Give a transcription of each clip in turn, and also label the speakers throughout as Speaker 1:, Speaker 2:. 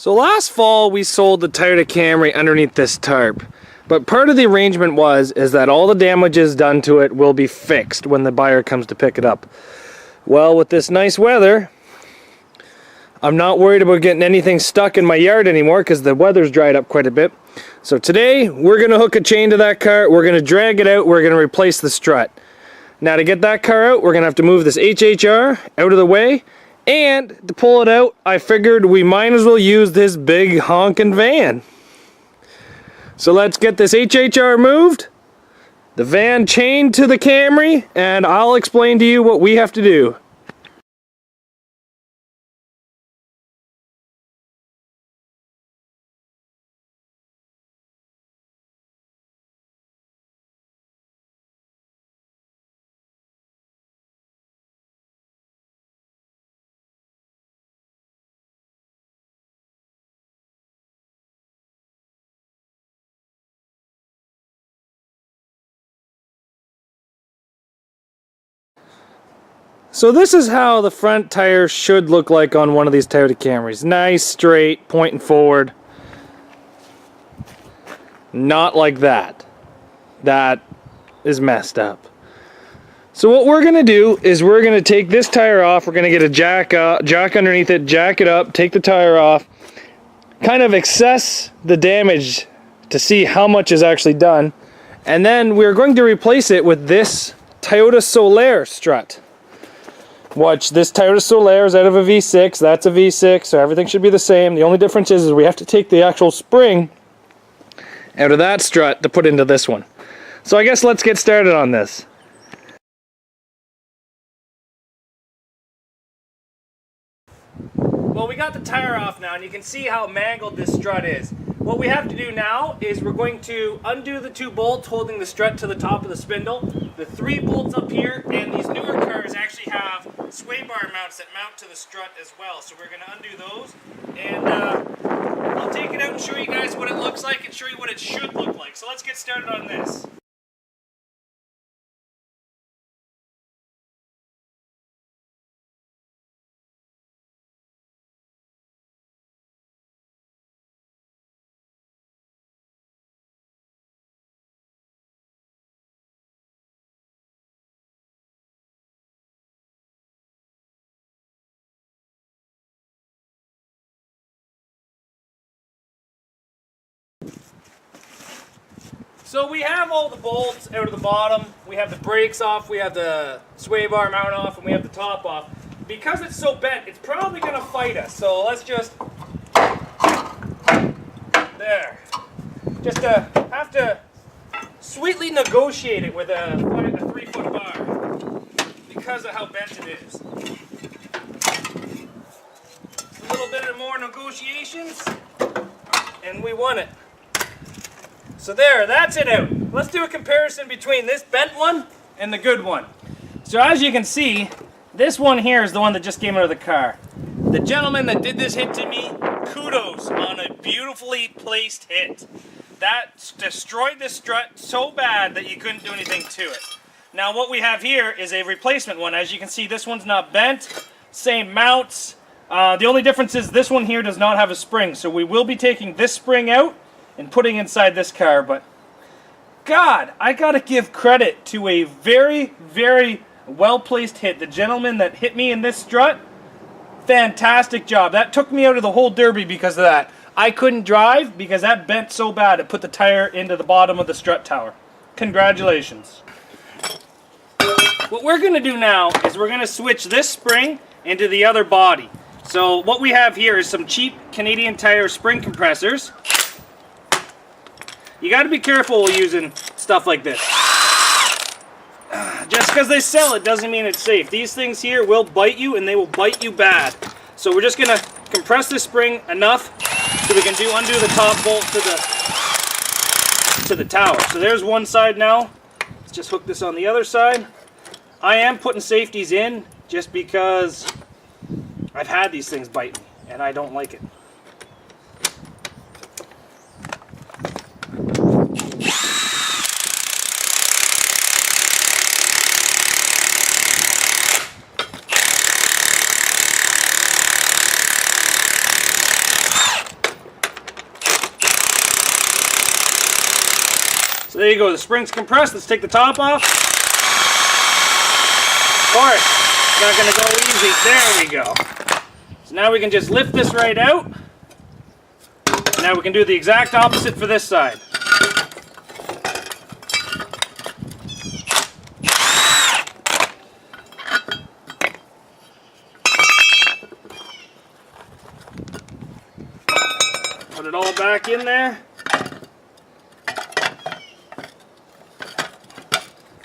Speaker 1: So last fall we sold the Toyota Camry underneath this tarp, but part of the arrangement is that all the damages done to it will be fixed when the buyer comes to pick it up. Well, with this nice weather, I'm not worried about getting anything stuck in my yard anymore because the weather's dried up quite a bit. So today we're going to hook a chain to that car, we're going to drag it out, we're going to replace the strut. Now to get that car out, we're going to have to move this HHR out of the way. And to pull it out, I figured we might as well use this big honking van. So let's get this HHR moved, the van chained to the Camry, and I'll explain to you what we have to do. So this is how the front tire should look like on one of these Toyota Camrys. Nice, straight, pointing forward. Not like that. That is messed up. So what we're going to do is we're going to take this tire off. We're going to get a jack underneath it, jack it up, take the tire off, kind of assess the damage to see how much is actually done. And then we're going to replace it with this Toyota Solar strut. Watch, this Toyota Solar is out of a V6, that's a V6, so everything should be the same. The only difference is we have to take the actual spring out of that strut to put into this one. So I guess let's get started on this. Well, we got the tire off now, and you can see how mangled this strut is. What we have to do now is we're going to undo the 2 bolts holding the strut to the top of the spindle, the 3 bolts up here, and these newer cars actually have sway bar mounts that mount to the strut as well. So we're going to undo those, and I'll take it out and show you guys what it looks like and show you what it should look like. So let's get started on this. So we have all the bolts out of the bottom, we have the brakes off, we have the sway bar mount off, and we have the top off. Because it's so bent, it's probably going to fight us. So let's just, there. Just have to sweetly negotiate it with a 3-foot bar because of how bent it is. A little bit more negotiations, and we won it. So there, that's it out. Let's do a comparison between this bent one and the good one. So as you can see, this one here is the one that just came out of the car. The gentleman that did this hit to me, kudos on a beautifully placed hit. That destroyed the strut so bad that you couldn't do anything to it. Now what we have here is a replacement one. As you can see, this one's not bent, same mounts. The only difference is this one here does not have a spring. So we will be taking this spring out and putting inside this car, but God, I gotta give credit to a very, very well-placed hit. The gentleman that hit me in this strut, fantastic job. That took me out of the whole derby because of that. I couldn't drive because that bent so bad it put the tire into the bottom of the strut tower. Congratulations. What we're gonna do now is we're gonna switch this spring into the other body. So what we have here is some cheap Canadian Tire spring compressors. You got to be careful using stuff like this. Just because they sell it doesn't mean it's safe. These things here will bite you, and they will bite you bad. So we're just going to compress this spring enough so we can undo the top bolt to the tower. So there's one side now. Let's just hook this on the other side. I am putting safeties in just because I've had these things bite me, and I don't like it. So there you go, the spring's compressed. Let's take the top off. Of course, it's not going to go easy. There we go. So now we can just lift this right out. Now we can do the exact opposite for this side. Put it all back in there.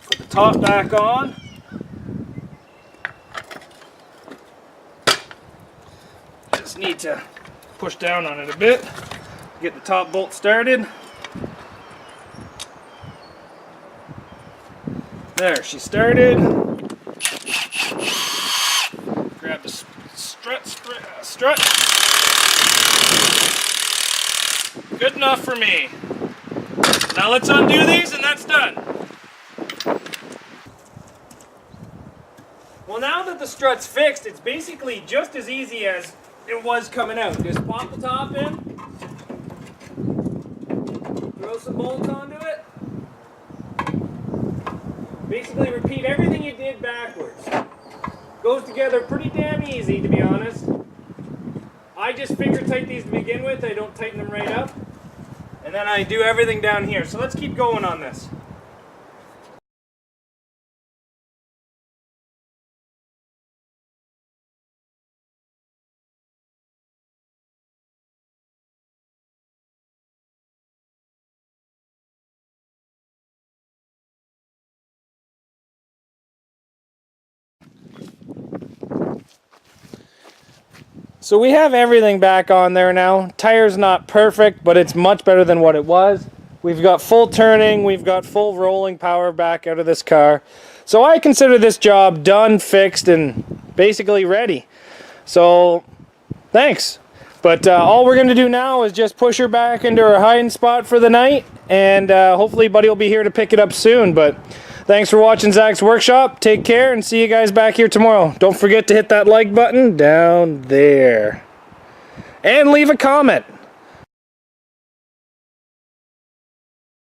Speaker 1: Put the top back on. Just need to push down on it a bit. Get the top bolt started. There, she started. Grab the strut. Good enough for me. Now let's undo these and that's done. Well, now that the strut's fixed, it's basically just as easy as it was coming out. Just pop the top in, throw some bolts onto it. Basically repeat everything you did backwards. Goes together pretty damn easy, to be honest. I just finger tight these to begin with. I don't tighten them right up. And then I do everything down here. So let's keep going on this. So we have everything back on there now. Tire's not perfect, but it's much better than what it was. We've got full turning, we've got full rolling power back out of this car. So I consider this job done, fixed, and basically ready. So, thanks. But all we're going to do now is just push her back into her hiding spot for the night, and hopefully Buddy will be here to pick it up soon. But thanks for watching Zach's Workshop. Take care, and see you guys back here tomorrow. Don't forget to hit that like button down there. And leave a comment.